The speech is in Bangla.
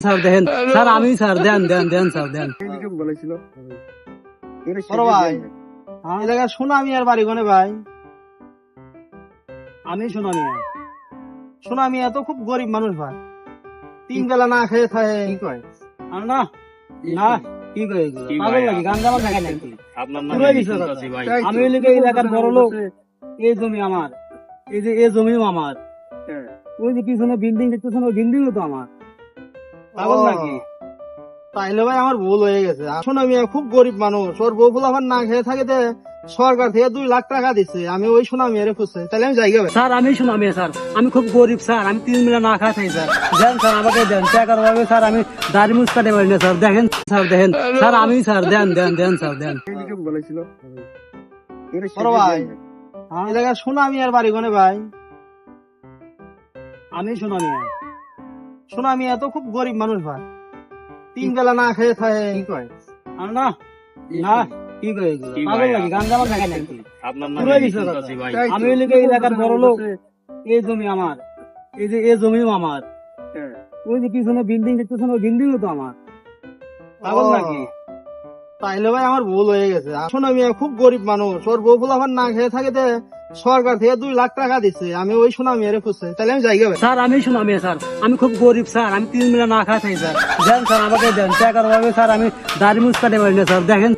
স্যার দেখেন স্যার আমি স্যার দেন দেন দেন স্যার দেন বলেছিল বড় ভাই এই জায়গায় সুনামি আর বাড়ি কোনে ভাই? আমি শুনানি সুনামি এত খুব গরিব মানুষ ভাই, 3 বেলা না খেয়ে থাকে। কি কয় না না কি কয় এগুলো? পাগল নাকি গাঞ্জা মাল খায় নাকি? পুরোই বিশ্বাস আছে। আমি লিখে এলাকার বড় লোক, এই জমি আমার, এই যে এই জমিও আমার, ওই যে পিছনে বিল্ডিং দেখতেছেন ওই বিল্ডিংও তো আমার। পাগল নাকি? তাইলে ভাই আমার ভুল হয়ে গেছে। সুনামি খুব গরিব মানুষ, ওর বউ ফুলাফান না খেয়ে থাকে, সরকার থেকে 2 লাখ টাকা দিচ্ছে। আমি ওই সুনামি এর খুঁজছে, তাহলে আমি যাই গেবে। স্যার আমি শুনামি স্যার, আমি খুব গরিব স্যার, আমি 3 বেলা না খাই থাকি স্যার। দেন স্যার আমাকে দেন, টাকার অভাবে স্যার আমি দাড়ি মুছ কাটে পারি না স্যার। দেখেন স্যার দেখেন স্যার আমি স্যার দেন দেন দেন স্যার দেন। বলেছিল বড় ভাই এই জায়গায় সুনামি আর বাড়ি কোনে ভাই? আমি শুনানি সুনামি এত খুব গরিব মানুষ ভাই, 3 বেলা না খেয়ে থাকে। কি কয় না না কি কয় এগুলো? পাগল নাকি গাঞ্জা মাল খায় নাকি? পুরোই বিশ্বাস আছে। আমি লিখে এলাকার বড় লোক, এই জমি আমার, এই যে এই জমিও আমার, ওই যে পিছনে বিল্ডিং দেখতেছেন ওই বিল্ডিংও তো আমার। পাগল নাকি? তাইলে ভাই আমার ভুল হয়ে গেছে। সুনামি খুব গরিব মানুষ, ওর বউ ফুলাফান না খেয়ে থাকে, সরকার থেকে 2 লাখ টাকা দিচ্ছে। আমি ওই সুনামি এর খুঁজছে, তাহলে আমি যাই গেবে। স্যার আমি শুনামি স্যার, আমি খুব গরিব স্যার, আমি 3 বেলা না খাই থাকি স্যার। দেন স্যার আমাকে দেন, টাকার অভাবে স্যার আমি দাড়ি মুছ কাটে পারি না স্যার। দেখেন